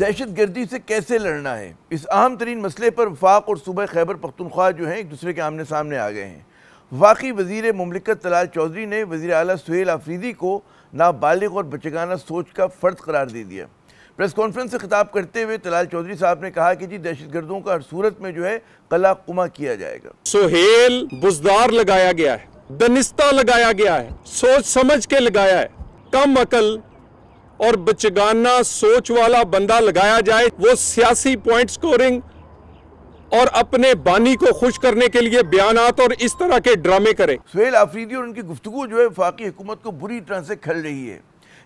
دہشت گردی سے کیسے لڑنا ہے، اس اہم ترین مسئلے پر وفاق اور صوبہ خیبر پختونخوا جو ہیں ایک دوسرے کے آمنے سامنے آ گئے ہیں۔ وفاقی وزیر مملکت طلال چودھری نے وزیر اعلیٰ سہیل آفریدی کو نابالغ اور بچگانہ سوچ کا فرد قرار دے دیا۔ پریس کانفرنس سے خطاب کرتے ہوئے طلال چودھری صاحب نے کہا کہ دہشت گردوں کا ہر صورت میں جو ہے قلع قمع کیا جائے گا۔ سہیل بزدار لگایا گیا ہے، دنستہ لگایا گیا ہے، سوچ سمجھ کے لگایا ہے۔ کم عقل اور بچگانہ سوچ والا بندہ لگایا جائے، وہ سیاسی پوائنٹ سکورنگ اور اپنے بانی کو خوش کرنے کے لیے بیانات اور اس طرح کے ڈرامے کرے۔ سہیل آفریدی اور ان کی گفتگو جو ہے وفاقی حکومت کو بری طرح سے کھل رہی ہے۔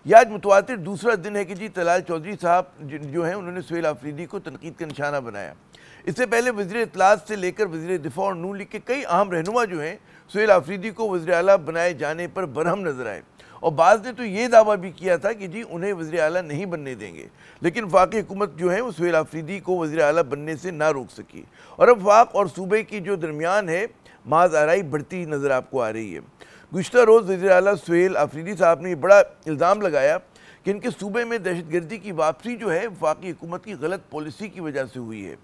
یہ آج متواتر دوسرا دن ہے کہ طلال چودھری صاحب جو ہیں انہوں نے سہیل آفریدی کو تنقید کا نشانہ بنایا۔ اس سے پہلے وزیر اطلاعات سے لے کر وزیر دفاع اور نون لیگ کے کئی اہم رہنما جو ہیں سہیل آفریدی کو وزیر اعلیٰ بنائے جانے پر برہم نظر آئے، اور بعض نے تو یہ دعویٰ بھی کیا تھا کہ انہیں وزیر اعلیٰ نہیں بننے دیں گے، لیکن وفاقی حکومت جو ہے وہ سہیل آفریدی کو وزیر اعلیٰ بننے سے نہ روک سکی، اور اب وفاق اور صوبے کی جو درمیان ہے محض آرائی بڑھتی نظر آپ کو آ رہی ہے۔ گزشتہ روز وزیر اعلیٰ سہیل آفریدی صاحب نے یہ بڑا الزام لگایا کہ ان کے صوبے میں دہشت گردی کی واپسی جو ہے وفاقی حکومت کی غلط پالیسی کی وجہ سے ہوئی ہے۔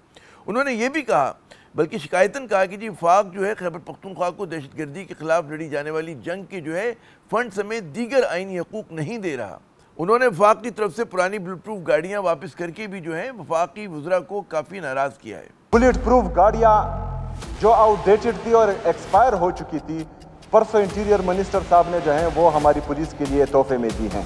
انہوں نے یہ بھی کہا، بلکہ شکایتاً کہا کہ وفاق جو ہے خیبر پختونخوا کو دہشت گردی کے خلاف لڑی جانے والی جنگ کے جو ہے فنڈ سمیت دیگر آئینی حقوق نہیں دے رہا۔ انہوں نے وفاق کی طرف سے پرانی بلٹ پروف گاڑیاں واپس کر کے بھی جو ہے وفاقی وزراء کو کافی ناراض کیا ہے۔ بلٹ پروف گاڑیاں جو آؤٹ ڈیٹڈ تھی اور ایکسپائر ہو چکی تھی، پرسوں انٹیریئر منسٹر صاحب نے جو ہیں وہ ہماری پولیس کے لیے تحفے میں دی ہیں۔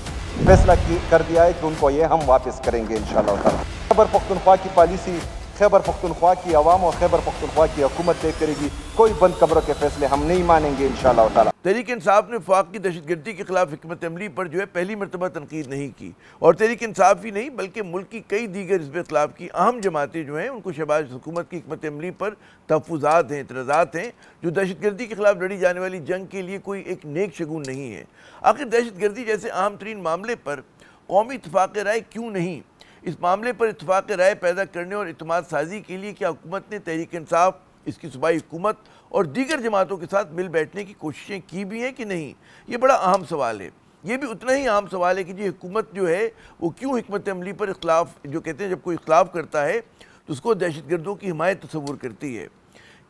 فیصلہ کر دیا ہے کہ ان کو یہ ہم واپس کریں گے انشاءاللہ تعالی۔ خیبر پختونخوا کی پالیسی خیبر پختونخوا کی عوام اور خیبر پختونخوا کی حکومت طے کرے گی، کوئی بند قبروں کے فیصلے ہم نہیں مانیں گے انشاءاللہ تعالی۔ تحریک انصاف نے وفاق کی دہشت گردی کے خلاف حکمت عملی پر جو ہے پہلی مرتبہ تنقید نہیں کی، اور تحریک انصاف ہی نہیں بلکہ ملک کی کئی دیگر حزب اختلاف کی اہم جماعتیں جو ہیں ان کو شہباز حکومت کی حکمت عملی پر تحفظات ہیں، اعتراضات ہیں، جو دہشت گردی کے خلاف لڑی جانے والی جنگ کے لیے کوئی ایک نیک شگون نہیں ہے۔ آخر دہشت گردی جیسے اہم ترین معاملے پر قومی اتفاق رائے کیوں نہیں؟ اس معاملے پر اتفاق رائے پیدا کرنے اور اعتماد سازی کے لیے کیا حکومت نے تحریک انصاف، اس کی صوبائی حکومت اور دیگر جماعتوں کے ساتھ مل بیٹھنے کی کوششیں کی بھی ہیں کہ نہیں؟ یہ بڑا اہم سوال ہے۔ یہ بھی اتنا ہی اہم سوال ہے کہ حکومت جو ہے وہ کیوں حکمت عملی پر اختلاف، جو کہتے ہیں جب کوئی اختلاف کرتا ہے تو اس کو دہشت گردوں کی حمایت تصور کرتی ہے۔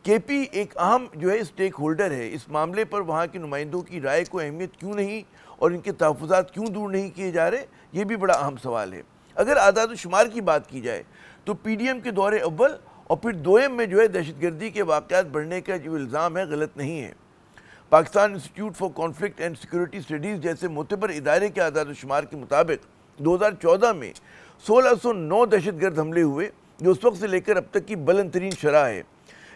کے پی ایک اہم جو ہے اسٹیک ہولڈر ہے، اس معاملے پر وہاں کے نمائندوں کی رائے کو اہمیت کیوں نہیں اور ان کے تحفظات کیوں دور نہیں کیے جا رہے؟ یہ بھی بڑا اہم سوال ہے۔ اگر اعداد و شمار کی بات کی جائے تو پی ڈی ایم کے دور اول اور پھر دوئم میں جو ہے دہشت گردی کے واقعات بڑھنے کا جو الزام ہے غلط نہیں ہے۔ Pakistan institute for conflict and security studies جیسے معتبر ادارے کے اعداد و شمار کے مطابق 2014 میں 1609 دہشت گرد حملے ہوئے، جو اس وقت سے لے کر اب تک کی بلند ترین شرح ہے۔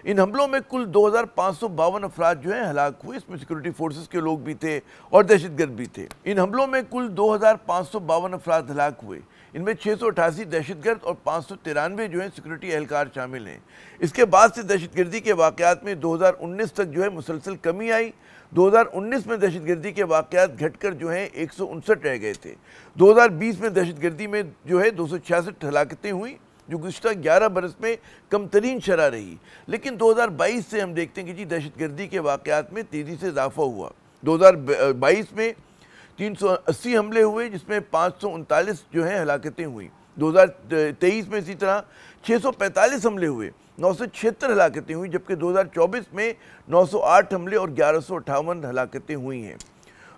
ان حملوں میں کل 2552 افراد جو ہیں ہلاک ہوئے، اس میں سیکورٹی فورسز کے لوگ بھی تھے اور دہشت گرد بھی تھے۔ ان حملوں میں کل 2552 افراد ہلاک ہوئے، ان میں 688 دہشت گرد اور 593 جو ہیں سیکورٹی اہلکار شامل ہیں۔ اس کے بعد سے دہشت گردی کے واقعات میں 2019 تک جو ہے مسلسل کمی آئی۔ 2019 میں دہشت گردی کے واقعات گھٹ کر جو ہیں 159 رہ گئے تھے۔ 2020 میں دہشت گردی میں جو ہے 266 ہلاکتیں ہوئیں، جو گزشتہ 11 برس میں کم ترین شرح رہی، لیکن 2022 سے ہم دیکھتے ہیں کہ دہشت گردی کے واقعات میں تیزی سے اضافہ ہوا۔ 2022 میں 380 حملے ہوئے، جس میں 539 جو ہیں ہلاکتیں ہوئیں۔ 2023 میں اسی طرح 645 حملے ہوئے، 976 ہلاکتیں ہوئیں، جبکہ 2024 میں 908 حملے اور 1158 ہلاکتیں ہوئی ہیں۔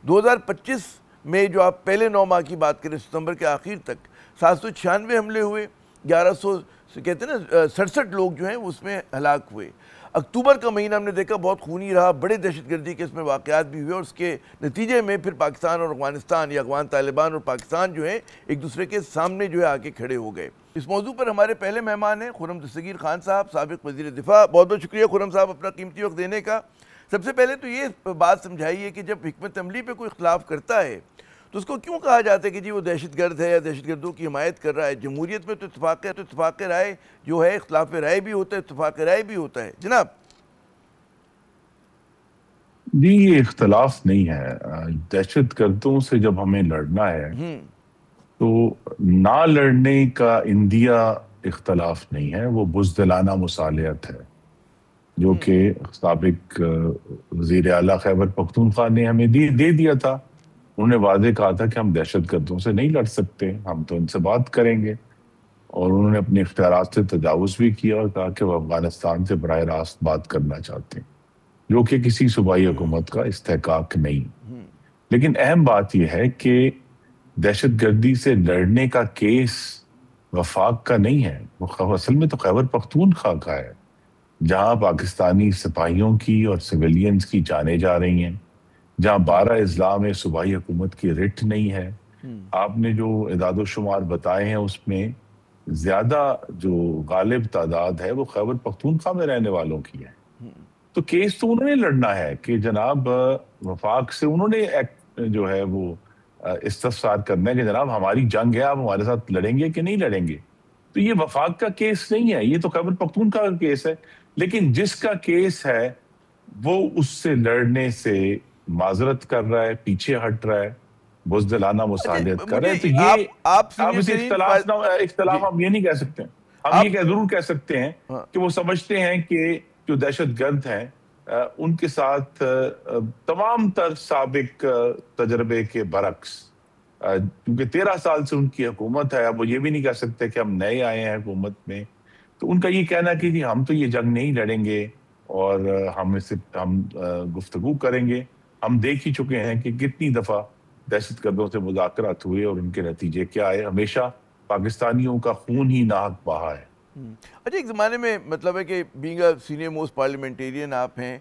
2025 میں جو آپ پہلے 9 ماہ کی بات کریں، ستمبر کے آخر تک 796 حملے ہوئے، 1100 کہتے ہیں نا 67 لوگ جو ہیں اس میں ہلاک ہوئے۔ اکتوبر کا مہینہ ہم نے دیکھا بہت خونی رہا، بڑے دہشت گردی کے اس میں واقعات بھی ہوئے، اور اس کے نتیجے میں پھر پاکستان اور افغانستان یا افغان طالبان اور پاکستان جو ہیں ایک دوسرے کے سامنے جو ہے آ کے کھڑے ہو گئے۔ اس موضوع پر ہمارے پہلے مہمان ہیں خرم دستگیر خان صاحب، سابق وزیر دفاع۔ بہت بہت شکریہ خرم صاحب اپنا قیمتی وقت دینے کا۔ سب سے پہلے تو یہ بات سمجھائیے کہ جب حکمت عملی پہ کوئی اختلاف کرتا ہے تو اس کو کیوں کہا جاتا ہے کہ وہ دہشت گرد ہے یا دہشت گردوں کی حمایت کر رہا ہے؟ جمہوریت میں تو اتفاق رائے جو ہے، اختلاف رائے بھی ہوتا ہے، اتفاق رائے بھی ہوتا ہے۔ جناب جی، یہ اختلاف نہیں ہے۔ دہشت گردوں سے جب ہمیں لڑنا ہے تو نہ لڑنے کا اندیا اختلاف نہیں ہے، وہ بزدلانہ مصالحت ہے، جو کہ سابق وزیر اعلیٰ خیبر پختونخوا نے ہمیں دے دیا تھا۔ انہوں نے واضح کہا تھا کہ ہم دہشت گردوں سے نہیں لڑ سکتے، ہم تو ان سے بات کریں گے، اور انہوں نے اپنے اختیارات سے تجاوز بھی کیا اور کہا کہ وہ افغانستان سے براہ راست بات کرنا چاہتے ہیں، جو کہ کسی صوبائی حکومت کا استحقاق نہیں۔ لیکن اہم بات یہ ہے کہ دہشت گردی سے لڑنے کا کیس وفاق کا نہیں ہے، وہ اصل میں تو خیبر پختونخوا کا ہے، جہاں پاکستانی سپاہیوں کی اور سویلینز کی جانیں جا رہی ہیں، جہاں 12 اضلاع میں صوبائی حکومت کی رٹ نہیں ہے۔ آپ نے جو اعداد و شمار بتائے ہیں اس میں زیادہ جو غالب تعداد ہے وہ خیبر پختونخوا میں رہنے والوں کی ہے۔ تو کیس تو انہوں نے لڑنا ہے کہ جناب وفاق سے انہوں نے جو ہے وہ استفسار کرنا ہے کہ جناب ہماری جنگ ہے، آپ ہمارے ساتھ لڑیں گے کہ نہیں لڑیں گے۔ تو یہ وفاق کا کیس نہیں ہے، یہ تو خیبر پختونخوا کا کیس ہے۔ لیکن جس کا کیس ہے وہ اس سے لڑنے سے معذرت کر رہا ہے، پیچھے ہٹ رہا ہے، بزدلانہ مصالحت کر رہا ہے، تو یہ آپ اسے اختلاف ہم یہ نہیں کہہ سکتے۔ ہم یہ ضرور کہہ سکتے ہیں کہ وہ سمجھتے ہیں کہ جو دہشت گرد ہیں ان کے ساتھ تمام تر سابق تجربے کے برعکس، کیونکہ 13 سال سے ان کی حکومت ہے، اب وہ یہ بھی نہیں کہہ سکتے کہ ہم نئے آئے ہیں حکومت میں، تو ان کا یہ کہنا کہ جی ہم تو یہ جنگ نہیں لڑیں گے اور ہم گفتگو کریں گے۔ ہم دیکھ ہی چکے ہیں کہ کتنی دفعہ دہشت گردوں سے مذاکرات ہوئے اور ان کے نتیجے کیا آئے، ہمیشہ پاکستانیوں کا خون ہی ناحق بہا ہے۔ اچھا، ایک زمانے میں مطلب ہے کہ being a senior most parliamentarian آپ ہیں،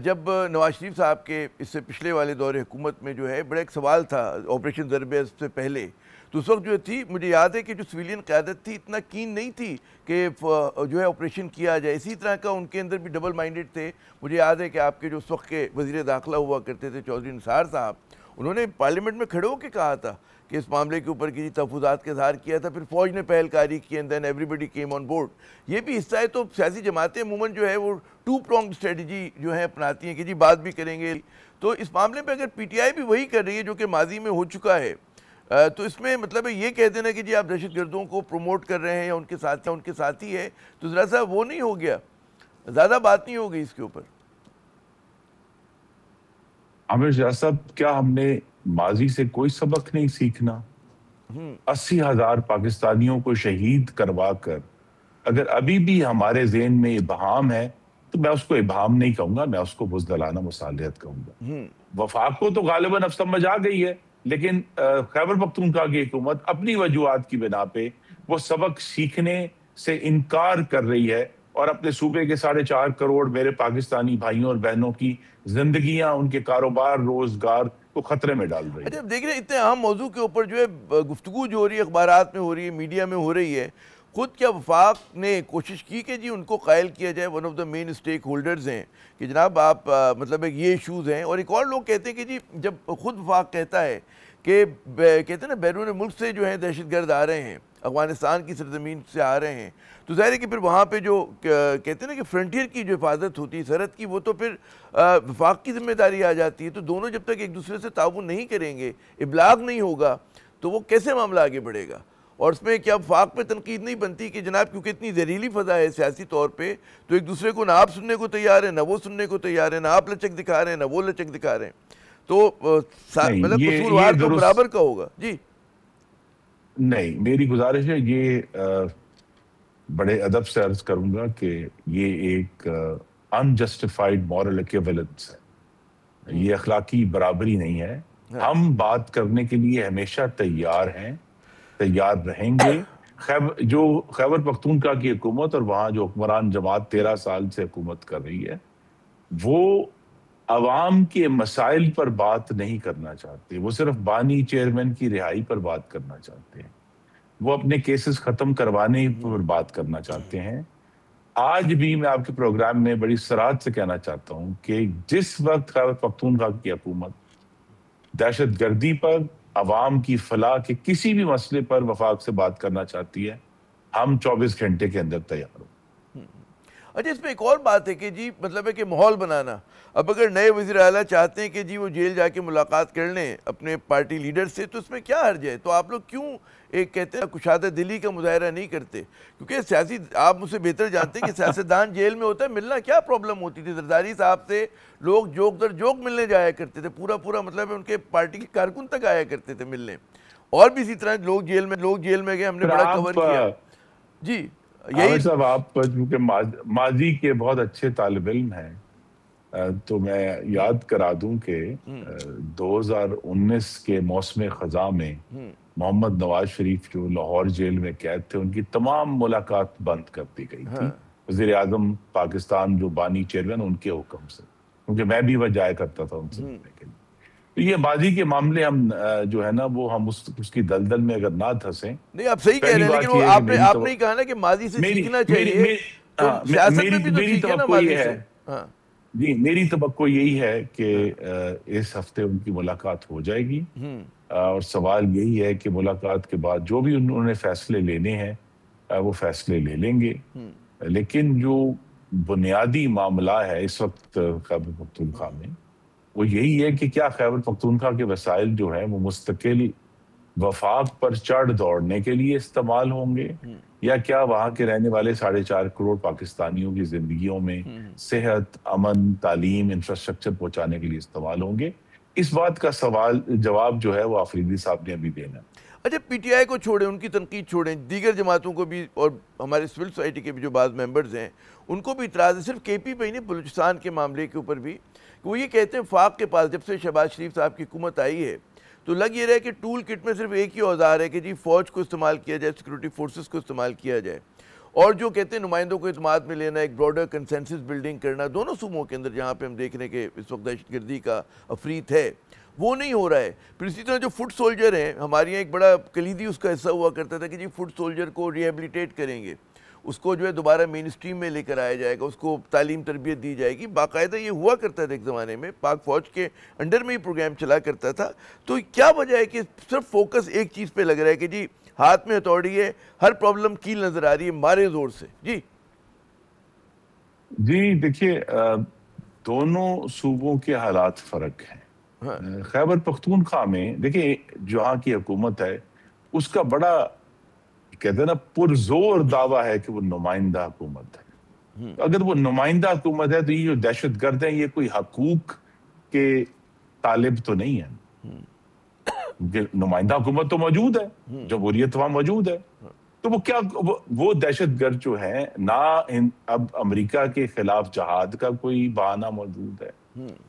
جب نواز شریف صاحب کے اس سے پچھلے والے دور حکومت میں جو ہے بڑا ایک سوال تھا آپریشن ضرب سے پہلے، تو اس وقت جو تھی مجھے یاد ہے کہ جو سویلین قیادت تھی اتنا کین نہیں تھی کہ جو ہے آپریشن کیا جائے، اسی طرح کا ان کے اندر بھی ڈبل مائنڈڈ تھے۔ مجھے یاد ہے کہ آپ کے جو اس وقت کے وزیر داخلہ ہوا کرتے تھے چودھری نثار صاحب، انہوں نے پارلیمنٹ میں کھڑے ہو کے کہا تھا کہ اس معاملے کے اوپر کی تحفظات کا اظہار کیا تھا، پھر فوج نے پہل کاری کی and then everybody came on board. یہ بھی حصہ ہے، تو سیاسی جماعتیں عموماً جو ہے وہ 2 pronged اسٹریٹجی جو ہے اپناتی ہیں کہ جی بات بھی کریں گے۔ تو اس معاملے پہ اگر پی ٹی آئی بھی وہی کر رہی ہے جو کہ ماضی میں ہو چکا ہے، تو اس میں مطلب ہے یہ کہہ دینا کہ جی آپ دہشت گردوں کو پروموٹ کر رہے ہیں یا ان کے ساتھی ہے، تو ذرا سا وہ نہیں ہو گیا، زیادہ بات نہیں ہو گئی اس کے اوپر؟ عامر شاہ صاحب، کیا ہم نے ماضی سے کوئی سبق نہیں سیکھنا؟ 80,000 پاکستانیوں کو شہید کروا کر اگر ابھی بھی ہمارے ذہن میں ابہام ہے تو میں اس کو ابہام نہیں کہوں گا، میں اس کو بزدلانہ مصالحت کہوں گا۔ وفاق کو تو غالباً اب سمجھ آ گئی ہے، لیکن خیبر پختونخوا کی حکومت اپنی وجوہات کی بنا پہ وہ سبق سیکھنے سے انکار کر رہی ہے اور اپنے صوبے کے 4.5 کروڑ میرے پاکستانی بھائیوں اور بہنوں کی زندگیاں، ان کے کاروبار، روزگار کو خطرے میں ڈال رہی ہے۔ اچھا، دیکھ رہے ہیں اتنے اہم موضوع کے اوپر جو ہے گفتگو جو ہو رہی ہے، اخبارات میں ہو رہی ہے، میڈیا میں ہو رہی ہے، خود کیا وفاق نے کوشش کی کہ جی ان کو قائل کیا جائے، one of the main stakeholders ہیں کہ جناب آپ مطلب یہ ایشوز ہیں؟ اور ایک اور لوگ کہتے ہیں کہ جی جب خود وفاق کہتا ہے کہ کہتے ہیں نا بیرون ملک سے جو ہیں دہشت گرد آ رہے ہیں، افغانستان کی سرزمین سے آ رہے ہیں، تو ظاہر ہے کہ پھر وہاں پہ جو کہتے ہیں نا کہ فرنٹیئر کی جو حفاظت ہوتی ہے سرحد کی، وہ تو پھر وفاق کی ذمہ داری آ جاتی ہے۔ تو دونوں جب تک ایک دوسرے سے تعاون نہیں کریں گے، ابلاغ نہیں ہوگا، تو وہ کیسے معاملہ آگے بڑھے گا؟ اور اس میں کیا وفاق پہ تنقید نہیں بنتی کہ جناب کیونکہ اتنی زہریلی فضا ہے سیاسی طور پہ، تو ایک دوسرے کو نہ آپ سننے کو تیار ہیں، نہ وہ سننے کو تیار ہیں، نہ آپ لچک دکھا رہے ہیں، نہ وہ لچک دکھا رہے ہیں، تو مطلب قصوروار تو برابر کا ہوگا؟ جی نہیں، میری گزارش ہے، یہ بڑے ادب سے عرض کروں گا کہ یہ ایک انجسٹیفائڈ مورل ایکویولنس ہے، یہ اخلاقی برابری نہیں ہے۔ ہم بات کرنے کے لیے ہمیشہ تیار ہیں، تیار رہیں گے۔ جو خیبر پختونخوا کی حکومت اور وہاں جو حکمران جماعت 13 سال سے حکومت کر رہی ہے، وہ عوام کے مسائل پر بات نہیں کرنا چاہتے، وہ صرف بانی چیئرمین کی رہائی پر بات کرنا چاہتے ہیں، وہ اپنے کیسز ختم کروانے پر بات کرنا چاہتے ہیں۔ آج بھی میں آپ کے پروگرام میں بڑی صراحت سے کہنا چاہتا ہوں کہ جس وقت خیبر پختونخوا کی حکومت دہشت گردی پر، عوام کی فلاح کے کسی بھی مسئلے پر وفاق سے بات کرنا چاہتی ہے، ہم 24 گھنٹے کے اندر تیار ہوں۔ اچھا، اس میں ایک اور بات ہے کہ جی مطلب ہے کہ ماحول بنانا، اب اگر نئے وزیر اعلیٰ چاہتے ہیں کہ جی وہ جیل جا کے ملاقات کر لیں اپنے پارٹی لیڈر سے، تو اس میں کیا حرج ہے؟ تو آپ لوگ کیوں ایک کہتے ہیں کشادہ دلی کا مظاہرہ نہیں کرتے؟ کیونکہ سیاسی، آپ مجھ سے بہتر جانتے ہیں کہ سیاستدان جیل میں ہوتا ہے، ملنا کیا پرابلم ہوتی تھی؟ زرداری صاحب سے لوگ جوک در جوک ملنے جایا کرتے تھے، پورا مطلب ان کے پارٹی کے کارکن تک آیا کرتے تھے ملنے، اور بھی اسی طرح لوگ جیل میں گئے، ہم نے بڑا کور کیا۔ جی عامر صاحب آپ چونکہ ماضی کے بہت اچھے طالب علم ہیں تو میں یاد کرا دوں کہ 2019 کے موسم خزاں میں محمد نواز شریف جو لاہور جیل میں قید تھے ان کی تمام ملاقات بند کر دی گئی تھی وزیر اعظم پاکستان جو بانی چیئرمین ان کے حکم سے، کیونکہ میں بھی وہاں جایا کرتا تھا ان سے ملنے کے لیے. تو یہ ماضی کے معاملے ہم جو ہے نا وہ ہم اس کی دلدل میں اگر نہ دھسیں. نہیں آپ صحیح کہہ رہے ہیں، لیکن آپ نے کہا نا کہ ماضی سے سیکھنا چاہیے. میری توقع یہی ہے کہ اس ہفتے ان کی ملاقات ہو جائے گی اور سوال یہی ہے کہ ملاقات کے بعد جو بھی انہوں نے فیصلے لینے ہیں وہ فیصلے لے لیں گے. لیکن جو بنیادی معاملہ ہے اس وقت خیبر پختونخوا میں وہ یہی ہے کہ کیا خیبر پختونخوا کے وسائل جو ہیں وہ مستقل وفاق پر چڑھ دوڑنے کے لیے استعمال ہوں گے یا کیا وہاں کے رہنے والے 4.5 کروڑ پاکستانیوں کی زندگیوں میں صحت، امن، تعلیم، انفراسٹرکچر پہنچانے کے لیے استعمال ہوں گے. اس بات کا جواب جو ہے وہ آفریدی صاحب نے ابھی دینا. اچھا پی ٹی آئی کو چھوڑیں، ان کی تنقید چھوڑیں، دیگر جماعتوں کو بھی اور ہمارے سول سوسائٹی کے بھی جو بعض ممبرز ہیں ان کو بھی اعتراض ہے، صرف کے پی پہ ہی نہیں بلوچستان کے معاملے کے اوپر بھی، کہ وہ یہ کہتے ہیں فاق کے پاس جب سے شہباز شریف صاحب کی حکومت آئی ہے تو لگ یہ رہا ہے کہ ٹول کٹ میں صرف ایک ہی اوزار ہے کہ جی فوج کو استعمال کیا جائے، سیکورٹی فورسز کو استعمال کیا جائے، اور جو کہتے ہیں نمائندوں کو اعتماد میں لینا، ایک براڈر کنسنسس بلڈنگ کرنا دونوں صوبوں کے اندر جہاں پہ ہم دیکھ رہے ہیں کہ اس وقت دہشت گردی کا افریت ہے وہ نہیں ہو رہا ہے. پھر اسی طرح جو فٹ سولجر ہیں ہمارے یہاں ایک بڑا کلیدی اس کا حصہ ہوا کرتا تھا کہ جی فٹ سولجر کو ریہیبلیٹیٹ کریں گے، اس کو جو ہے دوبارہ مین اسٹریم میں لے کر آیا جائے گا، اس کو تعلیم تربیت دی جائے گی. باقاعدہ یہ ہوا کرتا تھا ایک زمانے میں، پاک فوج کے انڈر میں ہی پروگرام چلا کرتا تھا. تو کیا وجہ ہے کہ صرف فوکس ایک چیز پہ لگ رہا ہے کہ جی ہاتھ میں ہتھوڑی ہے، ہر پرابلم کیل نظر آ رہی ہے، مارے زور سے؟ جی دیکھیے دونوں صوبوں کے حالات فرق ہیں. خیبر پختونخوا میں دیکھیں جہاں کی حکومت ہے اس کا بڑا کہتے ہیں نا پرزور دعویٰ ہے کہ وہ نمائندہ حکومت ہے. اگر وہ نمائندہ حکومت ہے تو یہ جو دہشت گرد ہیں یہ کوئی حقوق کے طالب تو نہیں ہے. نمائندہ حکومت تو موجود ہے، جمہوریت وہاں موجود ہے، تو وہ کیا وہ دہشت گرد جو ہیں نہ اب امریکہ کے خلاف جہاد کا کوئی بہانہ موجود ہے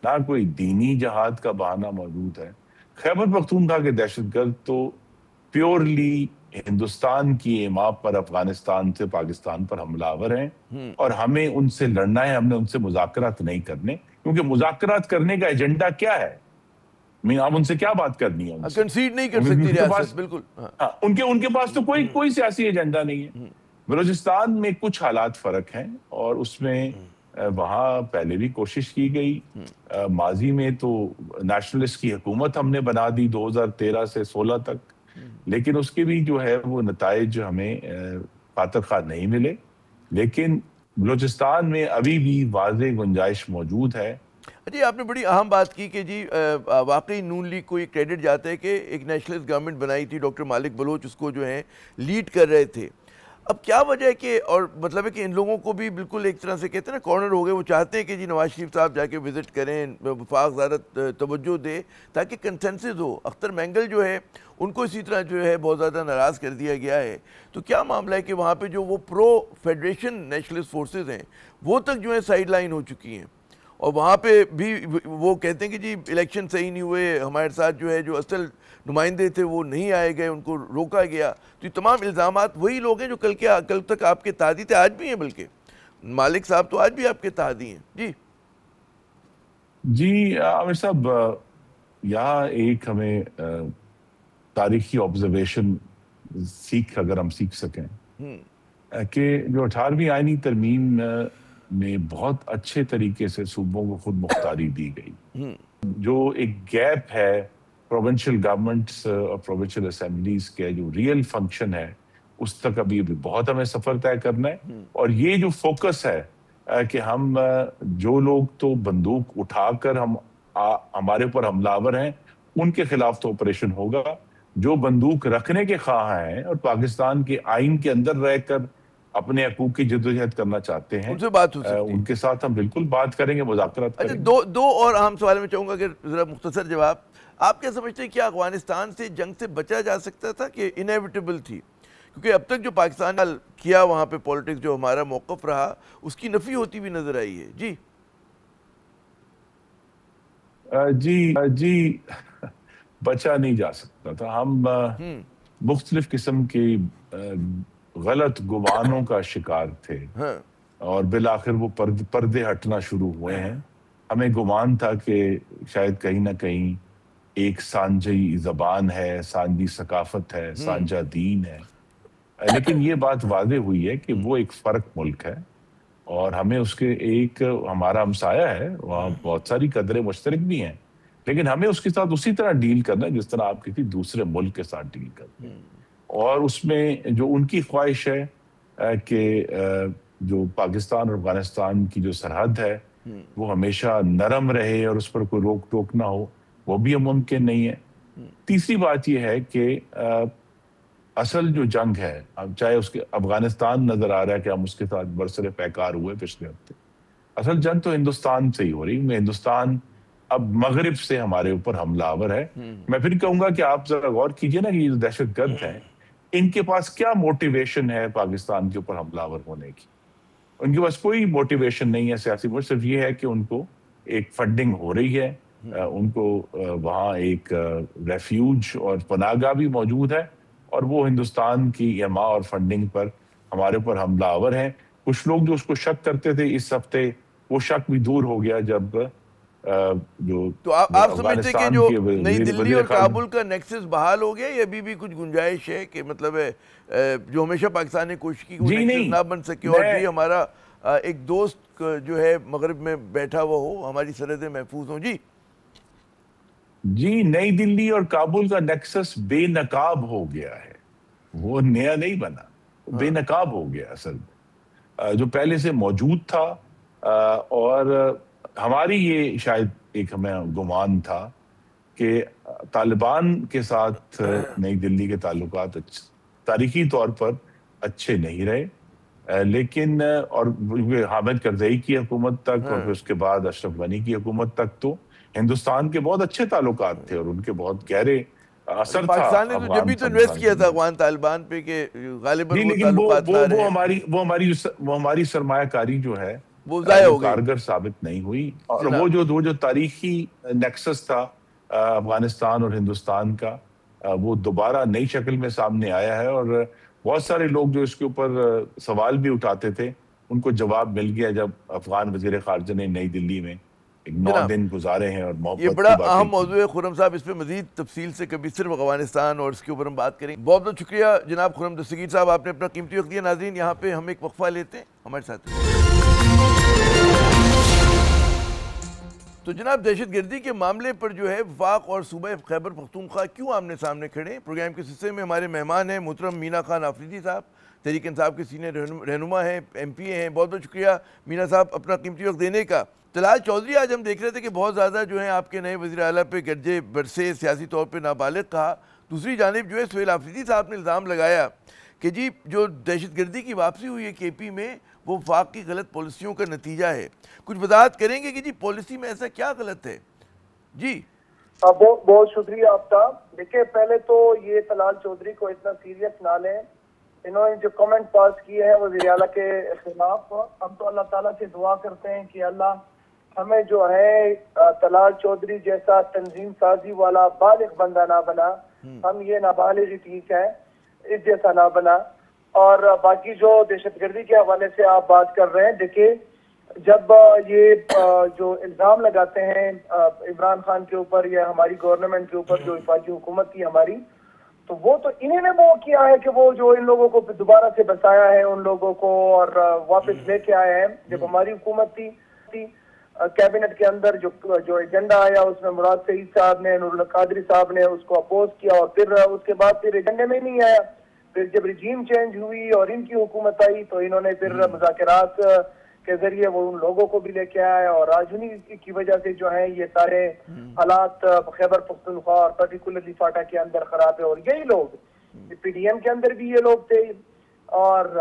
نہ کوئی دینی جہاد کا بہانہ موجود ہے. خیبر پختونخوا کے دہشت گرد تو پیورلی ہندوستان کی ایما پر افغانستان سے پاکستان پر حملہ آور ہیں اور ہمیں ان سے لڑنا ہے، ہم نے ان سے مذاکرات نہیں کرنے، کیونکہ مذاکرات کرنے کا ایجنڈا کیا ہے؟ آپ ان سے کیا بات کرنی ہے؟ کنسیڈ نہیں کر سکتی ریاست. بالکل ان کے پاس تو کوئی سیاسی ایجنڈا نہیں ہے. بلوچستان میں کچھ حالات فرق ہیں اور اس میں وہاں پہلے بھی کوشش کی گئی. ماضی میں تو نیشنلسٹ کی حکومت ہم نے بنا دی 2013 سے 16 تک، لیکن اس کے بھی جو ہے وہ نتائج ہمیں خاطر خواہ نہیں ملے. لیکن بلوچستان میں ابھی بھی واضح گنجائش موجود ہے. جی آپ نے بڑی اہم بات کی کہ جی واقعی نون لیگ کو یہ کریڈٹ جاتا ہے کہ ایک نیشنلسٹ گورنمنٹ بنائی تھی، ڈاکٹر مالک بلوچ اس کو جو ہے لیڈ کر رہے تھے. اب کیا وجہ ہے کہ اور مطلب ہے کہ ان لوگوں کو بھی بالکل ایک طرح سے کہتے ہیں نا کارنر ہو گئے، وہ چاہتے ہیں کہ جی نواز شریف صاحب جا کے وزٹ کریں، وفاق زیادہ توجہ دے تاکہ کنسنسس ہو. اختر مینگل جو ہے ان کو اسی طرح جو ہے بہت زیادہ ناراض کر دیا گیا ہے. تو کیا معاملہ ہے کہ وہاں پہ جو وہ پرو فیڈریشن نیشنلسٹ فورسز ہیں وہ تک جو ہے سائیڈ لائن ہو چکی ہیں اور وہاں پہ بھی وہ کہتے ہیں کہ جی الیکشن صحیح نہیں ہوئے، ہمارے ساتھ جو ہے جو اصل نمائندے تھے وہ نہیں آئے گئے، ان کو روکا گیا. تو یہ تمام الزامات وہی لوگ ہیں جو کل تک آپ کے تحادی تھے، آج بھی ہیں، بلکہ مالک صاحب تو آج بھی آپ کے تحادی ہیں. جی عامر صاحب یہاں ایک ہمیں تاریخی آبزرویشن اگر ہم سیکھ سکیں کہ جو 18ویں آئینی ترمیم میں بہت اچھے طریقے سے صوبوں کو خود مختاری دی گئی. جو ایک گیپ ہے پروونشل گورنمنٹس اور پروونشل اسمبلیز کے جو ریئل فنکشن ہے اس تک ابھی بہت ہمیں سفر طے کرنا ہے. اور یہ جو فوکس ہے کہ ہم جو لوگ تو بندوق اٹھا کر ہمارے اوپر حملہ آور ہیں ان کے خلاف تو آپریشن ہوگا، جو بندوق رکھنے کے خواہاں ہیں اور پاکستان کے آئین کے اندر رہ کر اپنے حقوق کی جدوجہد کرنا چاہتے ہیں ان کے ساتھ ہم بالکل بات کریں گے، مذاکرات کریں گے. دو اور اہم سوال میں چاہوں گا کہ ذرا مختصر جواب. آپ کیا سمجھتے ہیں کیا افغانستان سے جنگ سے بچا جا سکتا تھا کہ انیویٹیبل تھی؟ کیونکہ اب تک جو پاکستان نے کیا وہاں پہ پولیٹکس، جو ہمارا موقف رہا، اس کی نفی ہوتی ہوئی نظر آئی ہے. جی بچا نہیں جا سکتا تھا. ہم مختلف قسم کی غلط گمانوں کا شکار تھے اور بالآخر وہ پردے ہٹنا شروع ہوئے ہیں. ہمیں گمان تھا کہ شاید کہیں نہ کہیں ایک سانجھی زبان ہے، سانجھی ثقافت ہے، سانجھا دین ہے، لیکن یہ بات واضح ہوئی ہے کہ وہ ایک فرق ملک ہے اور ہمیں اس کے ایک ہمارا ہمسایہ ہے، وہاں بہت ساری قدریں مشترک بھی ہیں، لیکن ہمیں اس کے ساتھ اسی طرح ڈیل کرنا ہے جس طرح آپ کسی دوسرے ملک کے ساتھ ڈیل کرتے ہیں. اور اس میں جو ان کی خواہش ہے کہ جو پاکستان اور افغانستان کی جو سرحد ہے وہ ہمیشہ نرم رہے اور اس پر کوئی روک ٹوک نہ ہو، وہ بھی ممکن نہیں ہے. تیسری بات یہ ہے کہ اصل جو جنگ ہے، اب چاہے اس کے افغانستان نظر آ رہا ہے کہ ہم اس کے ساتھ برسر پیکار ہوئے پچھلے ہفتے، اصل جنگ تو ہندوستان سے ہی ہو رہی. ہندوستان اب مغرب سے ہمارے اوپر حملہ آور ہے. میں پھر کہوں گا کہ آپ ذرا غور کیجئے نا کہ یہ دہشت گرد ہیں، ان کے پاس کیا موٹیویشن ہے پاکستان کے اوپر حملہ آور ہونے کی؟ ان کے پاس کوئی موٹیویشن نہیں ہے سیاسی، صرف یہ ہے کہ ان کو ایک فنڈنگ ہو رہی ہے، ان کو وہاں ایک ریفیوج اور پناہ گاہ بھی موجود ہے، اور وہ ہندوستان کی ایما اور فنڈنگ پر ہمارے اوپر حملہ آور ہیں. کچھ لوگ جو اس کو شک کرتے تھے اس ہفتے وہ شک بھی دور ہو گیا جب تو آپ سمجھتے کہ جو نئی دلی اور کابل کا نیکسس بحال ہو گیا، یا ابھی بھی کچھ گنجائش ہے کہ مطلب ہے جو ہمیشہ پاکستان نے کوشش کی وہ نیکسس نہ بن سکے اور بھی ہمارا ایک دوست جو ہے مغرب میں بیٹھا ہوا ہو، ہماری سرحدیں محفوظ ہوں؟ جی نئی دلی اور کابل کا نیکسس بے نقاب ہو گیا ہے، وہ نیا نہیں بنا، بے نقاب ہو گیا اصل میں، جو پہلے سے موجود تھا. اور ہماری یہ شاید ایک ہمیں گمان تھا کہ طالبان کے ساتھ نئی دلی کے تعلقات تاریخی طور پر اچھے نہیں رہے، لیکن اور حامد کرزئی کی حکومت تک اور پھر اس کے بعد اشرف غنی کی حکومت تک تو ہندوستان کے بہت اچھے تعلقات تھے اور ان کے بہت گہرے اثر تھا. پاکستان نے تو جبھی تو انویسٹ کیا تھا افغان طالبان پہ کہ غالباً وہ تعلقات نہ رہے. وہ ہماری سرمایہ کاری جو ہے وہ ضائع ہو گئی، کارگر ثابت نہیں ہوئی. اور وہ جو تاریخی نیکسس تھا افغانستان اور ہندوستان کا، وہ دوبارہ نئی شکل میں سامنے آیا ہے. اور بہت سارے لوگ جو اس کے اوپر سوال بھی اٹھاتے تھے ان کو جواب مل گیا جب افغان وزیر خارجہ نے نئی دلی میں 9 دن گزارے ہیں اور محبت. یہ بڑا اہم موضوع ہے خرم صاحب، اس پہ مزید تفصیل سے کبھی صرف افغانستان اور اس کے اوپر ہم بات کریں. بہت بہت شکریہ جناب خرم دستگیر صاحب، آپ نے اپنا قیمتی وقت دیا. ناظرین یہاں پہ ہم ایک وقفہ لیتے ہیں، ہمارے ساتھ. تو جناب دہشت گردی کے معاملے پر جو ہے وفاق اور صوبہ خیبر پختونخوا کیوں آمنے سامنے کھڑے ہیں؟ پروگرام کے حصے میں ہمارے مہمان ہیں محترم مینا خان آفریدی صاحب، تحریک انصاف کے سینئر رہنما ہیں، ایم پی ہیں. بہت بہت شکریہ مینا صاحب اپنا قیمتی وقت دینے کا. طلال چودھری، آج ہم دیکھ رہے تھے کہ بہت زیادہ جو ہیں آپ کے نئے وزیر اعلیٰ پہ گرجے برسے، سیاسی طور پہ نابالغ کہا. دوسری جانب جو ہے سہیل آفریدی صاحب نے الزام لگایا کہ جی جو دہشت گردی کی واپسی ہوئی ہے کے پی میں وہ وفاق کی غلط پالیسیوں کا نتیجہ ہے. کچھ وضاحت کریں گے کہ جی پالیسی میں ایسا کیا غلط ہے؟ جی بہت شکریہ آپ کا. دیکھیں پہلے تو یہ طلال چودھری کو اتنا سیریس نہ لیں. انہوں نے جو کمنٹ پاس کیے ہیں وزیر اعلیٰ کے خلاف، ہم تو اللہ تعالیٰ سے دعا کرتے ہیں کہ اللہ ہمیں جو ہے طلال چودھری جیسا تنظیم سازی والا بالغ بندہ نہ بنا. ہم یہ نابالغ ٹھیک ہے، اس جیسا نہ بنا. اور باقی جو دہشت گردی کے حوالے سے آپ بات کر رہے ہیں، دیکھیں جب یہ جو الزام لگاتے ہیں عمران خان کے اوپر یا ہماری گورنمنٹ کے اوپر جو وفاقی حکومت کی ہماری، تو وہ تو انہیں نے وہ کیا ہے کہ وہ جو ان لوگوں کو دوبارہ سے بسایا ہے ان لوگوں کو اور واپس لے کے آئے ہیں. جب ہماری حکومت تھی کیبنٹ کے اندر جو ایجنڈا آیا اس میں مراد سعید صاحب نے، نور القادری صاحب نے اس کو اپوز کیا اور پھر اس کے بعد پھر ایجنڈے میں نہیں آیا. پھر جب رجیم چینج ہوئی اور ان کی حکومت آئی تو انہوں نے پھر مذاکرات کے ذریعے وہ ان لوگوں کو بھی لے کے آئے اور آج انہی کی وجہ سے جو ہے یہ سارے حالات خیبر پختونخوا اور پرٹیکولرلی فاٹا کے اندر خراب ہے. اور یہی لوگ پی ڈی ایم کے اندر بھی یہ لوگ تھے اور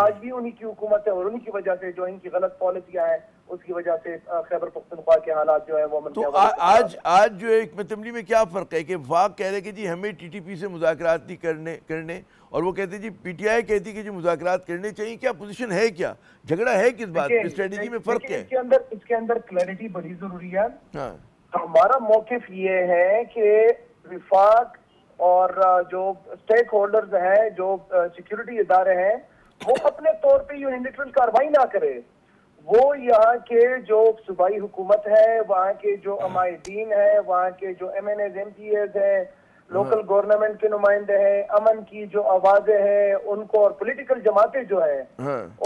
آج بھی انہی کی حکومت ہے اور انہی کی وجہ سے جو ان کی غلط پالیسیاں ہیں اس کی وجہ سے خیبر پختونخوا کے حالات جو ہیں وہ تو آج جو ہے حکمت عملی میں کیا فرق ہے کہ وفاق کہہ رہے کہ جی ہمیں ٹی ٹی پی سے مذاکرات نہیں کرنے اور وہ کہتے ہیں جی پی ٹی آئی کہتی کہ جی مذاکرات کرنے چاہیے، کیا پوزیشن ہے، کیا جھگڑا ہے کس بات کی، اسٹریٹجی میں فرق ہے؟ اس کے اندر کلیئرٹی بڑی ضروری ہے۔ ہمارا موقف یہ ہے کہ وفاق اور جو سٹیک ہولڈرز ہیں، جو سیکیورٹی ادارے ہیں، وہ اپنے طور پہ یونیلیٹرل کاروائی نہ کرے، وہ یہاں کے جو صوبائی حکومت ہے، وہاں کے جو عمائدین ہیں، وہاں کے جو M N As M P As ہیں، لوکل گورنمنٹ کے نمائندے ہیں، امن کی جو آوازیں ہیں ان کو، اور پولیٹیکل جماعتیں جو ہیں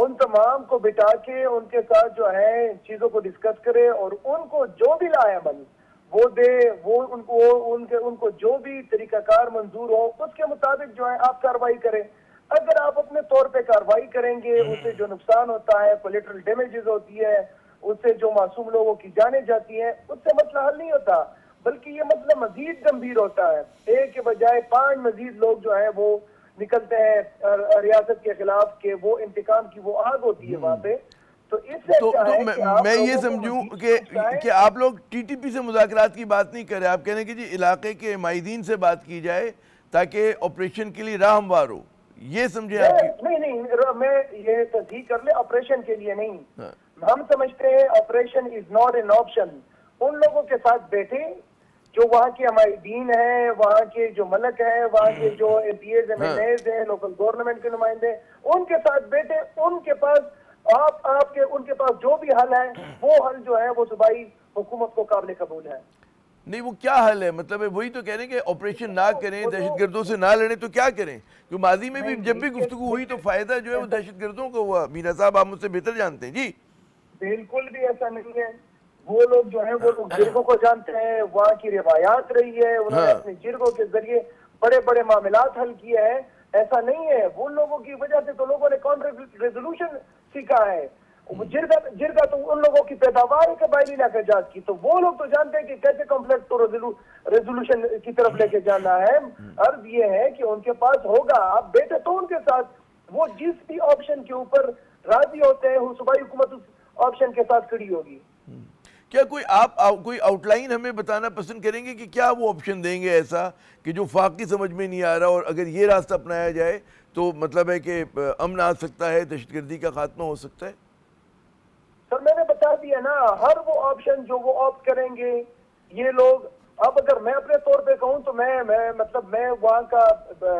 ان تمام کو بٹا کے ان کے ساتھ جو ہے چیزوں کو ڈسکس کرے، اور ان کو جو بھی لائے عمل وہ دے، وہ ان کو جو بھی طریقہ کار منظور ہو اس کے مطابق جو ہے آپ کاروائی کریں۔ اگر آپ اپنے طور پہ کاروائی کریں گے، اس سے جو نقصان ہوتا ہے، کولیٹرل ڈیمیجز ہوتی ہے، اس سے جو معصوم لوگوں کی جانیں جاتی ہیں، اس سے مسئلہ حل نہیں ہوتا، بلکہ یہ مسئلہ مزید گمبھیر ہوتا ہے۔ ایک کے بجائے 5 مزید لوگ جو ہیں وہ نکلتے ہیں ریاست کے خلاف، کہ وہ انتقام کی وہ آگ ہوتی ہے وہاں پہ۔ تو میں یہ سمجھوں کہ آپ لوگ ٹی ٹی پی سے مذاکرات کی بات نہیں کر رہے، آپ کہہ رہے ہیں کہ جی علاقے کے عمائدین سے بات کی جائے تاکہ آپریشن کے لیے راہ ہموار ہو، یہ سمجھے آپ کی؟ نہیں، میں یہ تصحیح کر لیں، آپریشن کے لیے نہیں، ہم سمجھتے ہیں operation is not an option. ان لوگوں کے ساتھ بیٹھے جو وہاں کے عمائدین ہیں، وہاں کے جو ملک ہیں، وہاں کے جو M P As M L As ہیں، لوکل گورنمنٹ کے نمائندے، ان کے ساتھ بیٹھے، ان کے پاس ان کے پاس جو بھی حل ہے وہ حل جو ہے وہ صوبائی حکومت کو قابل قبول ہے۔ نہیں، وہ کیا حل ہے؟ مطلب وہی تو کہہ رہے ہیں کہ آپریشن نہ کریں، دہشت گردوں سے نہ لڑیں، تو کیا کریں؟ کیونکہ ماضی میں بھی جب بھی گفتگو ہوئی تو فائدہ جو ہے وہ دہشت گردوں کو ہوا۔ میرا صاحب آپ مجھ سے بہتر جانتے ہیں۔ جی بالکل بھی ایسا نہیں ہے، وہ لوگ جو ہیں وہ لوگ جرگوں کو جانتے ہیں، وہاں کی روایات رہی ہے، انہوں نے اپنے جرگوں کے ذریعے بڑے بڑے معاملات حل کیے ہیں۔ ایسا نہیں ہے، وہ لوگوں کی وجہ سے تو لوگوں نے کانٹر ریزولوشن سیکھا ہے۔ جرگا تو ان لوگوں کی پیداوار ہے قبائلی علاقہ جات کی، تو وہ لوگ تو جانتے ہیں کہ کیسے کمپلیکس کو ریزولوشن کی طرف لے کے جانا ہے۔ عرض یہ ہے کہ ان کے پاس ہوگا، آپ بیٹھے تو ان کے ساتھ، وہ جس بھی آپشن کے اوپر راضی ہوتے ہیں، صوبائی حکومت اس آپشن کے ساتھ کھڑی ہوگی۔ کیا آپ کوئی آؤٹ لائن ہمیں بتانا پسند کریں گے کہ کیا وہ آپشن دیں گے ایسا کہ جو فاقی سمجھ میں نہیں آ رہا، اور اگر یہ راستہ اپنایا جائے تو مطلب ہے کہ امن آ سکتا ہے، دہشت گردی کا خاتمہ ہو سکتا ہے؟ سر میں نے بتا دیا نا، ہر وہ آپشن جو وہ آپٹ کریں گے یہ لوگ۔ اب اگر میں اپنے طور پہ کہوں تو میں وہاں کا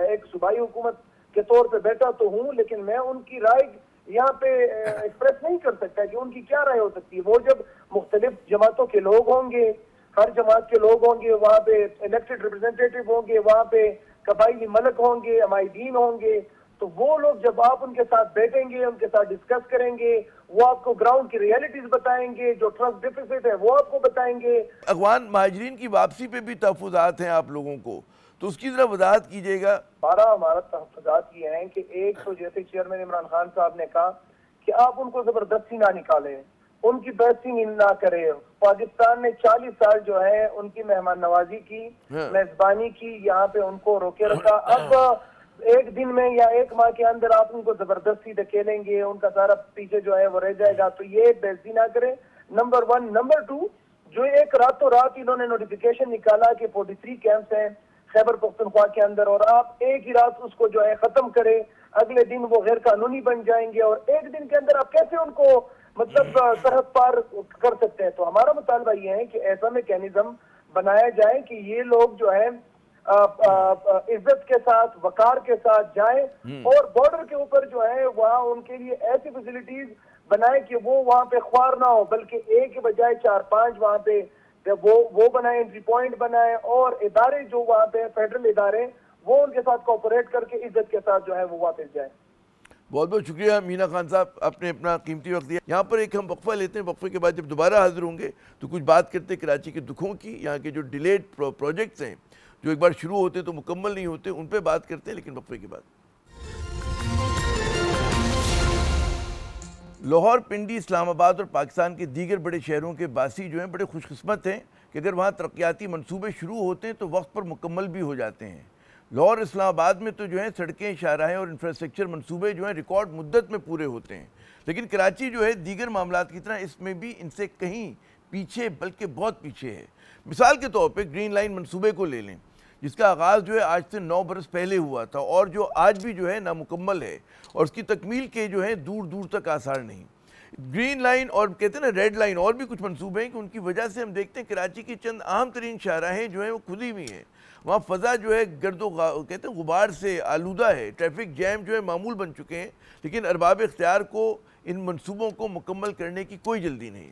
ایک صوبائی حکومت کے طور پہ بیٹھا تو ہوں، لیکن میں ان کی رائے یہاں پہ ایکسپریس نہیں کر سکتا کہ ان کی کیا رائے ہو سکتی ہے۔ وہ جب مختلف جماعتوں کے لوگ ہوں گے، ہر جماعت کے لوگ ہوں گے، وہاں پہ الیکٹڈ ریپرزینٹیٹو ہوں گے، وہاں پہ قبائلی ملک ہوں گے، عمائدین ہوں گے، تو وہ لوگ جب آپ ان کے ساتھ بیٹھیں گے، ان کے ساتھ ڈسکس کریں گے، وہ آپ کو گراؤنڈ کی ریئلٹیز بتائیں گے، جو ٹرسٹ ڈیفیسٹ ہے وہ آپ کو بتائیں گے۔ افغان مہاجرین کی واپسی پہ بھی تحفظات ہیں آپ لوگوں کو، تو اس کی ذرا وضاحت کیجئے گا۔ ہمارا تحفظات یہ ہیں کہ ایک تو جیسے چیئرمین عمران خان صاحب نے کہا کہ آپ ان کو زبردستی نہ نکالیں، ان کی بحثی نہ کریں۔ پاکستان نے 40 سال جو ہے ان کی مہمان نوازی کی، میزبانی کی، یہاں پہ ان کو روکے رکھا۔ اب ایک دن میں یا ایک ماہ کے اندر آپ ان کو زبردستی دھکیلیں گے، ان کا سارا پیچھے جو ہے وہ رہ جائے گا، تو یہ بحثی نہ کریں، نمبر 1۔ نمبر 2، جو ایک راتوں رات انہوں نے نوٹیفیکیشن نکالا کہ 43 کیمپس ہیں خیبر پختونخوا کے اندر، اور آپ ایک ہی رات اس کو جو ہے ختم کریں، اگلے دن وہ غیر قانونی بن جائیں گے، اور ایک دن کے اندر آپ کیسے ان کو مطلب سرحد پار کر سکتے ہیں؟ تو ہمارا مطالبہ یہ ہے کہ ایسا میکینزم بنایا جائے کہ یہ لوگ جو ہے عزت کے ساتھ، وقار کے ساتھ جائیں، اور بارڈر کے اوپر جو ہے وہاں ان کے لیے ایسی فیسلٹیز بنائیں کہ وہ وہاں پہ خوار نہ ہو، بلکہ ایک کے بجائے 4-5 وہاں پہ وہ بنائیں، انٹری پوائنٹ بنائیں، اور ادارے جو وہاں پہ فیڈرل ادارے وہ ان کے ساتھ کوپریٹ کر کے عزت کے ساتھ جو ہے وہ واپس جائیں۔ بہت بہت شکریہ مینا خان صاحب، آپ نے اپنا قیمتی وقت دیا۔ یہاں پر ایک ہم وقفہ لیتے ہیں، وقفے کے بعد جب دوبارہ حاضر ہوں گے تو کچھ بات کرتے ہیں کراچی کے دکھوں کی، یہاں کے جو ڈیلیڈ پروجیکٹس ہیں جو ایک بار شروع ہوتے تو مکمل نہیں ہوتے، ان پہ بات کرتے ہیں، لیکن وقفے کے بعد۔ لاہور، پنڈی، اسلام آباد اور پاکستان کے دیگر بڑے شہروں کے باسی جو ہیں بڑے خوش قسمت ہیں کہ اگر وہاں ترقیاتی منصوبے شروع ہوتے ہیں تو وقت پر مکمل بھی ہو جاتے ہیں۔ لاہور اسلام آباد میں تو جو ہیں سڑکیں، شاہراہیں اور انفراسٹرکچر منصوبے جو ہیں ریکارڈ مدت میں پورے ہوتے ہیں، لیکن کراچی جو ہے دیگر معاملات کی طرح اس میں بھی ان سے کہیں پیچھے، بلکہ بہت پیچھے ہے۔ مثال کے طور پہ گرین لائن منصوبے کو لے لیں، جس کا آغاز جو ہے آج سے 9 برس پہلے ہوا تھا اور جو آج بھی جو ہے نامکمل ہے، اور اس کی تکمیل کے جو ہیں دور دور تک آثار نہیں۔ گرین لائن اور کہتے ہیں نا ریڈ لائن اور بھی کچھ منصوبے ہیں کہ ان کی وجہ سے ہم دیکھتے ہیں کراچی کی چند اہم ترین شاہراہیں جو ہیں وہ کھلی ہوئی ہیں، وہاں فضا جو ہے گرد و کہتے ہیں غبار سے آلودہ ہے، ٹریفک جیم جو ہے معمول بن چکے ہیں، لیکن ارباب اختیار کو ان منصوبوں کو مکمل کرنے کی کوئی جلدی نہیں۔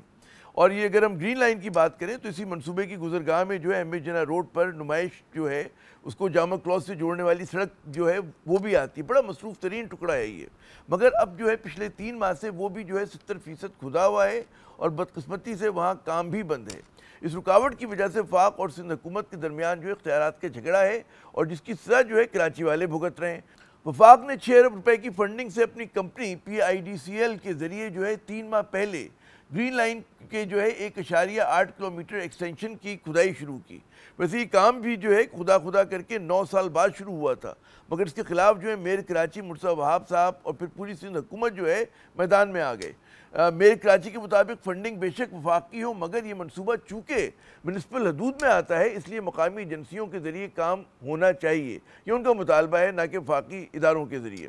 اور یہ اگر ہم گرین لائن کی بات کریں تو اسی منصوبے کی گزرگاہ میں جو ہے ایم اے جناح روڈ پر نمائش جو ہے اس کو جامع کلاس سے جوڑنے والی سڑک جو ہے وہ بھی آتی ہے، بڑا مصروف ترین ٹکڑا ہے یہ، مگر اب جو ہے پچھلے 3 ماہ سے وہ بھی جو ہے 70% کھدا ہوا ہے اور بدقسمتی سے وہاں کام بھی بند ہے۔ اس رکاوٹ کی وجہ سے وفاق اور سندھ حکومت کے درمیان جو اختیارات کا جھگڑا ہے اور جس کی سزا جو ہے کراچی والے بھگت رہے ہیں۔ وفاق نے 6 ارب روپے کی فنڈنگ سے اپنی کمپنی PIDCL کے ذریعے جو ہے 3 ماہ پہلے گرین لائن کے جو ہے 1.8 کلومیٹر ایکسٹینشن کی کھدائی شروع کی۔ ویسے یہ کام بھی جو ہے خدا کر کے 9 سال بعد شروع ہوا تھا، مگر اس کے خلاف جو ہے میئر کراچی مرتضیٰ وہاب صاحب اور پھر پوری سندھ حکومت جو ہے میدان میں آ گئے۔ میئر کراچی کے مطابق فنڈنگ بے شک وفاقی ہو، مگر یہ منصوبہ چونکہ میونسپل حدود میں آتا ہے اس لیے مقامی ایجنسیوں کے ذریعے کام ہونا چاہیے، یہ ان کا مطالبہ ہے، نہ کہ وفاقی اداروں کے ذریعے۔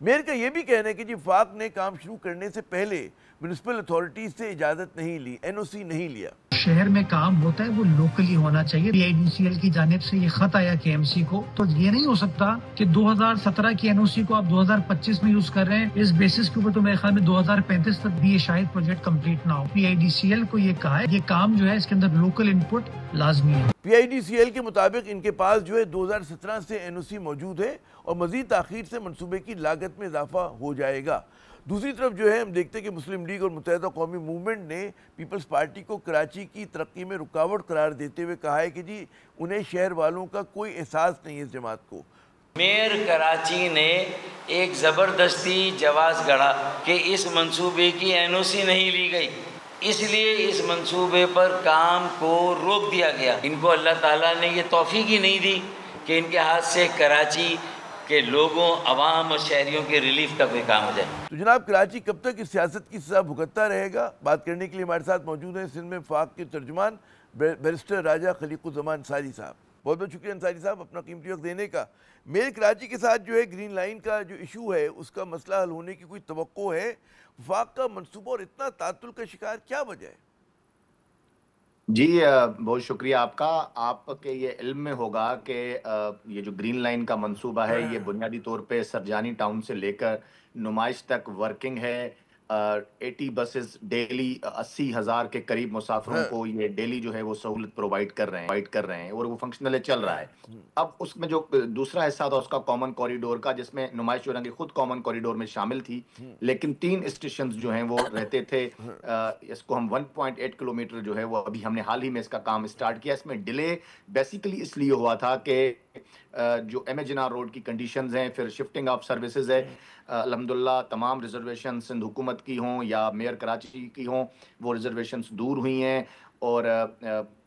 میئر کا یہ بھی کہنا ہے کہ جی وفاق نے کام شروع کرنے سے پہلے میونسپل اتھارٹیز سے اجازت نہیں لی، NOC نہیں لیا۔ شہر میں کام ہوتا ہے وہ لوکلی ہونا چاہیے۔ PIDCL کی جانب سے یہ خط آیا KMC کو، تو یہ نہیں ہو سکتا کہ 2017 کی NOC کو آپ 2025 میں یوز کر رہے ہیں، اس بیسس کے اوپر تو میرے خیال میں 2035 تک بھی یہ شاید پروجیکٹ کمپلیٹ نہ ہو۔ PIDCL کو یہ کہا ہے یہ کام جو ہے اس کے اندر لوکل انپٹ لازمی ہے۔ PIDCL کے مطابق ان کے پاس جو ہے 2017 سے NOC موجود ہے اور مزید تاخیر سے منصوبے کی لاگت میں اضافہ ہو جائے گا۔ دوسری طرف جو ہے ہم دیکھتے ہیں کہ مسلم لیگ اور متحدہ قومی موومنٹ نے پیپلز پارٹی کو کراچی کی ترقی میں رکاوٹ قرار دیتے ہوئے کہا ہے کہ جی انہیں شہر والوں کا کوئی احساس نہیں ہے اس جماعت کو۔ میئر کراچی نے ایک زبردستی جواز گڑھا کہ اس منصوبے کی NOC نہیں لی گئی، اس لیے اس منصوبے پر کام کو روک دیا گیا۔ ان کو اللہ تعالیٰ نے یہ توفیق ہی نہیں دی کہ ان کے ہاتھ سے کراچی کہ لوگوں، عوام اور شہریوں کے ریلیف کا کوئی کام ہو جائے۔ تو جناب کراچی کب تک اس سیاست کی سزا بھگتتا رہے گا؟ بات کرنے کے لیے ہمارے ساتھ موجود ہیں سندھ میں وفاق کے ترجمان بیرسٹر راجہ خلیق الزمان انصاری صاحب۔ بہت بہت شکریہ انصاری صاحب اپنا قیمتی وقت دینے کا۔ میئر کراچی کے ساتھ جو ہے گرین لائن کا جو ایشو ہے اس کا مسئلہ حل ہونے کی کوئی توقع ہے؟ وفاق کا منصوبہ اور اتنا تعطل کا شکار کیا وجہ ہے؟ جی بہت شکریہ آپ کا۔ آپ کے یہ علم میں ہوگا کہ یہ جو گرین لائن کا منصوبہ ہے یہ بنیادی طور پہ سرجانی ٹاؤن سے لے کر نمائش تک ورکنگ ہے۔ 80 بسز ڈیلی 80,000 کے قریب مسافروں کو یہ ڈیلی جو ہے وہ سہولت پرووائڈ کر رہے ہیں اور وہ فنکشنل چل رہا ہے۔ اب اس میں جو دوسرا حصہ تھا اس کا کامن کوریڈور کا، جس میں نمائش جو رنگی خود کامن کوریڈور میں شامل تھی، لیکن 3 اسٹیشنز جو ہیں وہ رہتے تھے۔ اس کو ہم 1.8 کلومیٹر جو ہے وہ ابھی ہم نے حال ہی میں اس کا کام سٹارٹ کیا۔ اس میں ڈیلے بیسیکلی اس لیے ہوا تھا کہ جو ایم اے جناح روڈ کی کنڈیشنز ہیں، پھر شفٹنگ آف سروسز ہے، الحمدللہ تمام ریزرویشن سندھ حکومت کی ہوں یا میئر کراچی کی ہوں وہ ریزرویشنز دور ہوئی ہیں، اور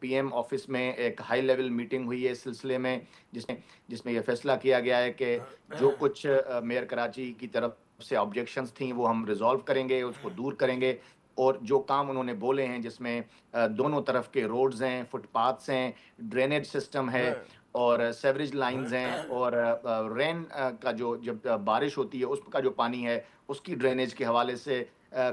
PM آفس میں ایک ہائی لیول میٹنگ ہوئی ہے اس سلسلے میں، جس میں یہ فیصلہ کیا گیا ہے کہ جو کچھ میئر کراچی کی طرف سے آبجیکشنز تھیں وہ ہم ریزالو کریں گے، اس کو دور کریں گے، اور جو کام انہوں نے بولے ہیں جس میں دونوں طرف کے روڈز ہیں، فٹ پاتھس ہیں، ڈرینیج سسٹم ہے اور سیوریج لائنز ہیں، اور رین کا جو جب بارش ہوتی ہے اس کا جو پانی ہے اس کی ڈرینیج کے حوالے سے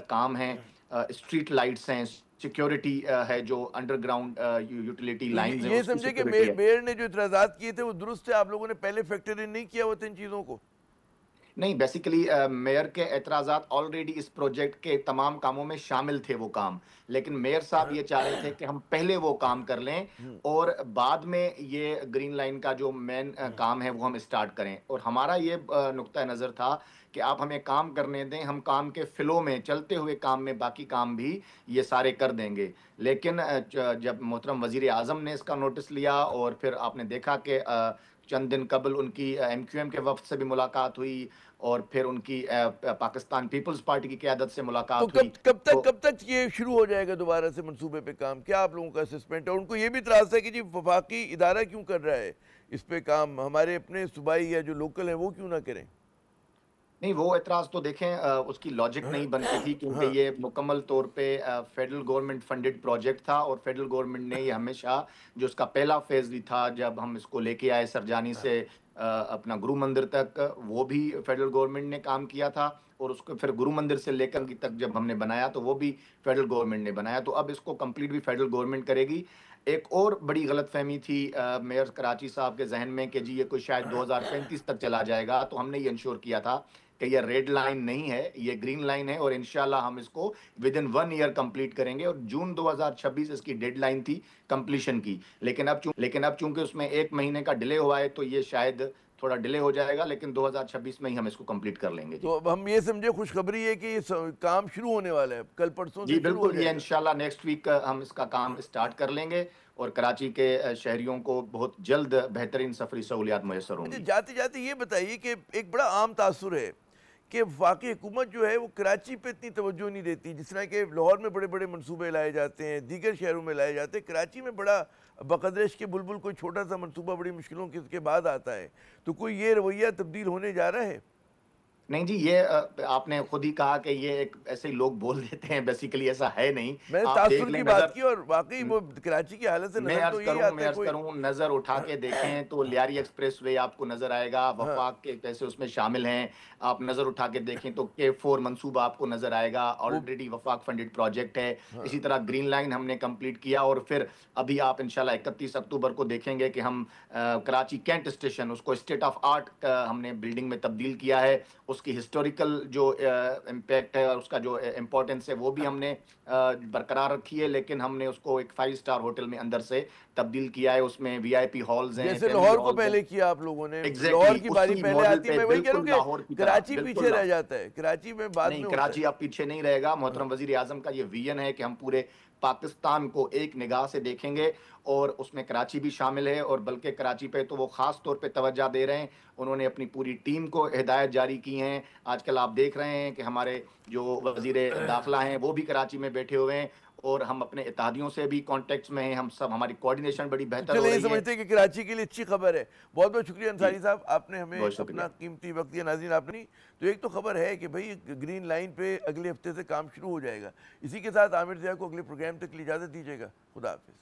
کام ہیں، اسٹریٹ لائٹس ہیں، سیکیورٹی ہے، جو انڈر گراؤنڈ یوٹیلیٹی لائنز ہیں۔ یہ سمجھے کہ میئر نے جو اعتراضات کیے تھے وہ درست ہے، آپ لوگوں نے پہلے فیکٹر ان نہیں کیا ہوتا ان چیزوں کو؟ نہیں، بیسیکلی میئر کے اعتراضات آلریڈی اس پروجیکٹ کے تمام کاموں میں شامل تھے وہ کام، لیکن میئر صاحب یہ چاہ رہے تھے کہ ہم پہلے وہ کام کر لیں اور بعد میں یہ گرین لائن کا جو مین کام ہے وہ ہم اسٹارٹ کریں، اور ہمارا یہ نقطہ نظر تھا کہ آپ ہمیں کام کرنے دیں، ہم کام کے فلو میں چلتے ہوئے کام میں باقی کام بھی یہ سارے کر دیں گے۔ لیکن جب محترم وزیر اعظم نے اس کا نوٹس لیا اور پھر آپ نے دیکھا کہ چند دن قبل ان کی MQM کے وفد سے بھی ملاقات ہوئی اور پھر ان کی پاکستان پیپلز پارٹی کی قیادت سے ملاقات ہوئی۔ کب تک یہ شروع ہو جائے گا دوبارہ سے منصوبے پہ کام؟ کیا آپ لوگوں کا اسسمنٹ ہے؟ ان کو یہ بھی اعتراض ہے کہ جی وفاقی ادارہ کیوں کر رہا ہے اس پہ کام ہمارے اپنے صوبائی یا جو لوکل ہیں وہ کیوں نہ کریں؟ نہیں، وہ اعتراض تو دیکھیں اس کی لاجک نہیں بنتی تھی، کیونکہ یہ مکمل طور پہ فیڈرل گورنمنٹ فنڈڈ پروجیکٹ تھا، اور فیڈرل گورنمنٹ نے یہ ہمیشہ جو اس کا پہلا فیز بھی تھا جب ہم اس کو لے کے آئے سرجانی سے اپنا گرو مندر تک، وہ بھی فیڈرل گورنمنٹ نے کام کیا تھا، اور اس کو پھر گرو مندر سے لے کر تک جب ہم نے بنایا تو وہ بھی فیڈرل گورنمنٹ نے بنایا، تو اب اس کو کمپلیٹ بھی فیڈرل گورنمنٹ کرے گی۔ ایک اور بڑی غلط فہمی تھی میئر کراچی صاحب کے ذہن میں کہ جی یہ کوئی شاید 2035 تک چلا جائے گا، تو ہم نے یہ انشور کیا تھا کہ یہ ریڈ لائن نہیں ہے، یہ گرین لائن ہے، اور انشاءاللہ ہم اس کو ودن 1 ایئر کمپلیٹ کریں گے، اور جون 2026 اس کی ڈیڈ لائن تھی کمپلیشن کی، لیکن اب چونکہ اس میں 1 مہینے کا ڈیلے ہوا ہے تو یہ شاید تھوڑا ڈیلے ہو جائے گا، لیکن 2026 میں ہی ہم اس کو کمپلیٹ کر لیں گے۔ تو اب ہم یہ سمجھے خوشخبری ہے کہ یہ کام شروع ہونے والا ہے کل پرسوں سے؟ جی بالکل، یہ انشاءاللہ نیکسٹ ویک ہم اس کا کام سٹارٹ کر لیں گے، اور کراچی کے شہریوں کو بہت جلد بہترین سفری سہولیات میسر ہوں گی۔ جاتے جاتے یہ بتائیے کہ ایک بڑا عام تاثر ہے کہ وفاقی حکومت جو ہے وہ کراچی پہ اتنی توجہ نہیں دیتی، جس طرح کہ لاہور میں بڑے بڑے منصوبے لائے جاتے ہیں، دیگر شہروں میں لائے جاتے ہیں، کراچی میں بڑا بقدر عشق بلبل کوئی چھوٹا سا منصوبہ بڑی مشکلوں کے بعد آتا ہے، تو کوئی یہ رویہ تبدیل ہونے جا رہا ہے؟ نہیں جی، یہ آپ نے خود ہی کہا کہ یہ ایک ایسے ہی لوگ بول دیتے ہیں، بیسیکلی ایسا ہے نہیں۔ میں نے تاثر کی بات کی، اور واقعی وہ کراچی کی حالت سے نظر تو یہی آتا ہے۔ میں کروں نظر اٹھا کے دیکھیں تو لیاری ایکسپریس وے آپ کو نظر آئے گا، وفاق کے پیسے اس میں شامل ہیں، آپ نظر اٹھا کے دیکھیں تو K4 منصوبہ آپ کو نظر آئے گا، آلریڈی وفاق فنڈڈ پروجیکٹ ہے۔ اسی طرح گرین لائن ہم نے کمپلیٹ کیا، اور پھر ابھی آپ انشاءاللہ 31 اکتوبر کو دیکھیں گے کہ ہم کراچی کینٹ اسٹیشن، اس کو اسٹیٹ آف آرٹ ہم نے بلڈنگ میں تبدیل کیا ہے، اس کی ہسٹوریکل جو امپیکٹ ہے اور اس کا جو امپورٹنس ہے وہ بھی ہم نے برقرار رکھی ہے، لیکن ہم نے اس کو ایک 5 اسٹار ہوٹل میں اندر سے تبدیل کیا ہے، اس میں VIP ہالز ہیں، جیسے لاہور کو پہلے کیا آپ لوگوں نے، لاہور کی باری پہلے آتی ہے۔ میں وہی کہہ رہا ہوں کہ کراچی پیچھے رہ جاتا ہے، کراچی میں بعد میں نہیں، کراچی اب پیچھے نہیں رہے گا۔ محترم وزیر اعظم کا یہ ویژن ہے کہ ہم پورے پاکستان کو ایک نگاہ سے دیکھیں گے، اور اس میں کراچی بھی شامل ہے، اور بلکہ کراچی پہ تو وہ خاص طور پہ توجہ دے رہے ہیں، انہوں نے اپنی پوری ٹیم کو ہدایت جاری کی ہیں۔ آج کل آپ دیکھ رہے ہیں کہ ہمارے جو وزیر داخلہ ہیں وہ بھی کراچی میں بیٹھے ہوئے ہیں، اور ہم اپنے اتحادیوں سے بھی کانٹیکٹس میں ہیں، ہم سب، ہماری کوارڈینیشن بڑی بہتر ہو رہی ہے۔ سمجھتے ہیں کہ کراچی کے لیے اچھی خبر ہے۔ بہت بہت شکریہ انصاری صاحب، آپ نے ہمیں اپنا قیمتی وقت دیا۔ ناظرین، آپ نے تو ایک تو خبر ہے کہ بھئی گرین لائن پہ اگلے ہفتے سے کام شروع ہو جائے گا۔ اسی کے ساتھ عامر ضیاء کو اگلے پروگرام تک اجازت دیجیے گا۔ خدا حافظ۔